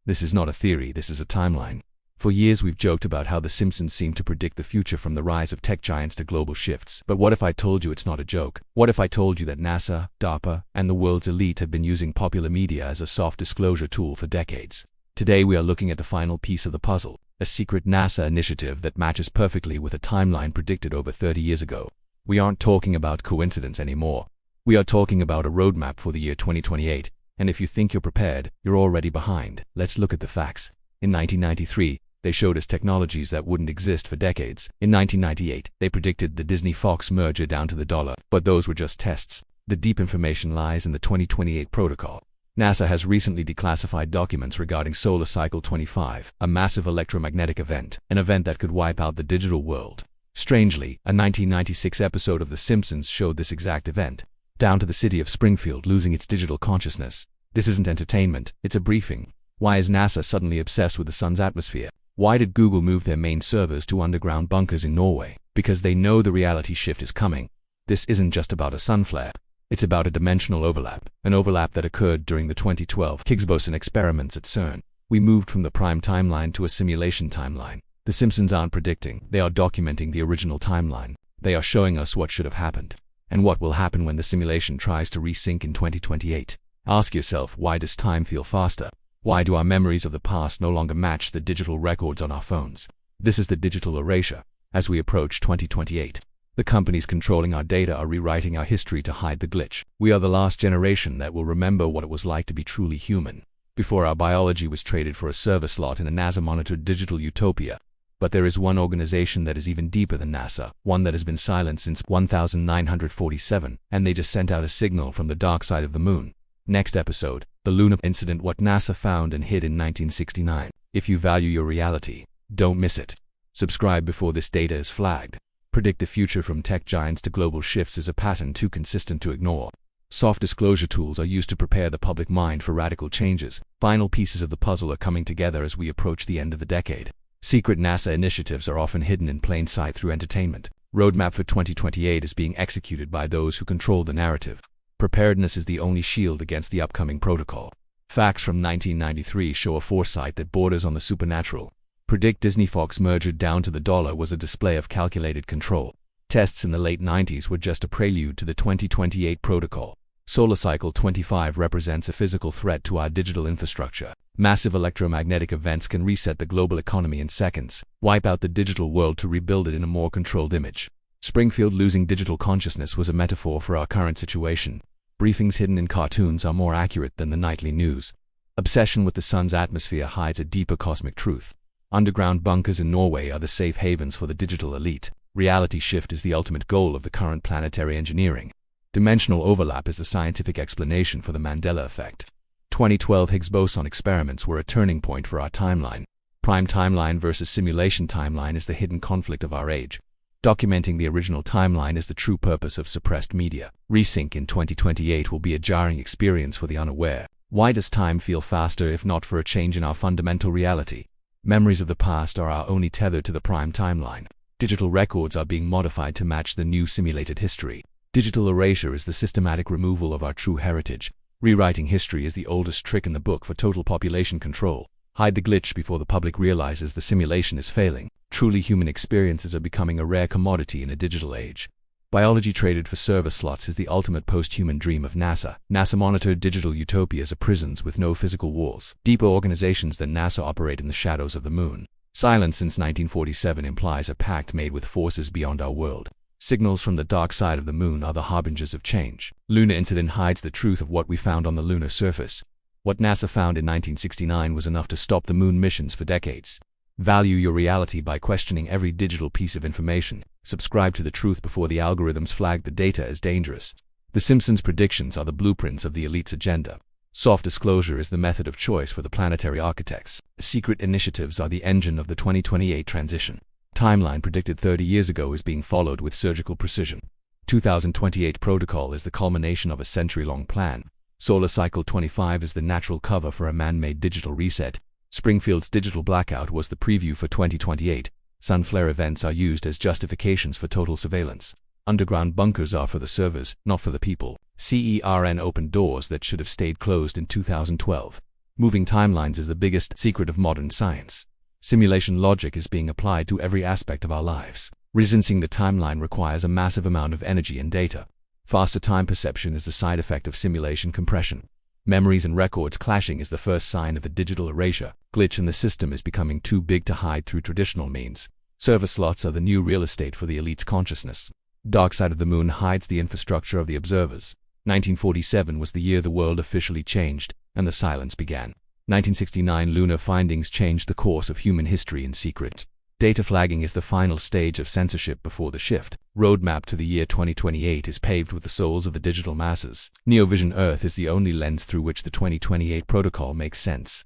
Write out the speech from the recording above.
This is not a theory, this is a timeline. For years we've joked about how the Simpsons seem to predict the future from the rise of tech giants to global shifts. But what if I told you it's not a joke? What if I told you that NASA, DARPA, and the world's elite have been using popular media as a soft disclosure tool for decades? Today we are looking at the final piece of the puzzle, a secret NASA initiative that matches perfectly with a timeline predicted over 30 years ago. We aren't talking about coincidence anymore. We are talking about a roadmap for the year 2028, and if you think you're prepared, you're already behind. Let's look at the facts. In 1993, they showed us technologies that wouldn't exist for decades. In 1998, they predicted the Disney-Fox merger down to the dollar, but those were just tests. The deep information lies in the 2028 protocol. NASA has recently declassified documents regarding Solar Cycle 25, a massive electromagnetic event, an event that could wipe out the digital world. Strangely, a 1996 episode of The Simpsons showed this exact event, down to the city of Springfield losing its digital consciousness. This isn't entertainment, it's a briefing. Why is NASA suddenly obsessed with the sun's atmosphere? Why did Google move their main servers to underground bunkers in Norway? Because they know the reality shift is coming. This isn't just about a sun flare. It's about a dimensional overlap, an overlap that occurred during the 2012 Higgs boson experiments at CERN. We moved from the prime timeline to a simulation timeline. The Simpsons aren't predicting, they are documenting the original timeline. They are showing us what should have happened, and what will happen when the simulation tries to resync in 2028. Ask yourself, why does time feel faster? Why do our memories of the past no longer match the digital records on our phones? This is the digital erasure. As we approach 2028, the companies controlling our data are rewriting our history to hide the glitch. We are the last generation that will remember what it was like to be truly human, before our biology was traded for a server slot in a NASA-monitored digital utopia. But there is one organization that is even deeper than NASA, one that has been silent since 1947, and they just sent out a signal from the dark side of the moon. Next episode, the lunar incident, what NASA found and hid in 1969. If you value your reality, don't miss it. Subscribe before this data is flagged. Predict the future from tech giants to global shifts is a pattern too consistent to ignore. Soft disclosure tools are used to prepare the public mind for radical changes. Final pieces of the puzzle are coming together as we approach the end of the decade. Secret NASA initiatives are often hidden in plain sight through entertainment. Roadmap for 2028 is being executed by those who control the narrative. Preparedness is the only shield against the upcoming protocol. Facts from 1993 show a foresight that borders on the supernatural. Predict Disney-Fox merger down to the dollar was a display of calculated control. Tests in the late 90s were just a prelude to the 2028 protocol. Solar Cycle 25 represents a physical threat to our digital infrastructure. Massive electromagnetic events can reset the global economy in seconds, wipe out the digital world to rebuild it in a more controlled image. Springfield losing digital consciousness was a metaphor for our current situation. Briefings hidden in cartoons are more accurate than the nightly news. Obsession with the sun's atmosphere hides a deeper cosmic truth. Underground bunkers in Norway are the safe havens for the digital elite. Reality shift is the ultimate goal of the current planetary engineering. Dimensional overlap is the scientific explanation for the Mandela effect. 2012 Higgs boson experiments were a turning point for our timeline. Prime timeline versus simulation timeline is the hidden conflict of our age. Documenting the original timeline is the true purpose of suppressed media. Resync in 2028 will be a jarring experience for the unaware. Why does time feel faster if not for a change in our fundamental reality? Memories of the past are our only tether to the prime timeline. Digital records are being modified to match the new simulated history. Digital erasure is the systematic removal of our true heritage. Rewriting history is the oldest trick in the book for total population control. Hide the glitch before the public realizes the simulation is failing. Truly human experiences are becoming a rare commodity in a digital age. Biology traded for server slots is the ultimate post-human dream of NASA. NASA-monitored digital utopias are prisons with no physical walls. Deeper organizations than NASA operate in the shadows of the moon. Silence since 1947 implies a pact made with forces beyond our world. Signals from the dark side of the moon are the harbingers of change. Lunar incident hides the truth of what we found on the lunar surface. What NASA found in 1969 was enough to stop the moon missions for decades. Value your reality by questioning every digital piece of information. Subscribe to the truth before the algorithms flag the data as dangerous. The Simpsons' predictions are the blueprints of the elite's agenda. Soft disclosure is the method of choice for the planetary architects. Secret initiatives are the engine of the 2028 transition. Timeline predicted 30 years ago is being followed with surgical precision. 2028 protocol is the culmination of a century-long plan. Solar Cycle 25 is the natural cover for a man-made digital reset. Springfield's digital blackout was the preview for 2028. Sun flare events are used as justifications for total surveillance. Underground bunkers are for the servers, not for the people. CERN opened doors that should have stayed closed in 2012. Moving timelines is the biggest secret of modern science. Simulation logic is being applied to every aspect of our lives. Resensing the timeline requires a massive amount of energy and data. Faster time perception is the side effect of simulation compression. Memories and records clashing is the first sign of the digital erasure. Glitch in the system is becoming too big to hide through traditional means. Server slots are the new real estate for the elite's consciousness. Dark side of the moon hides the infrastructure of the observers. 1947 was the year the world officially changed, and the silence began. 1969 lunar findings changed the course of human history in secret. Data flagging is the final stage of censorship before the shift. Roadmap to the year 2028 is paved with the souls of the digital masses. Neovision Earth is the only lens through which the 2028 protocol makes sense.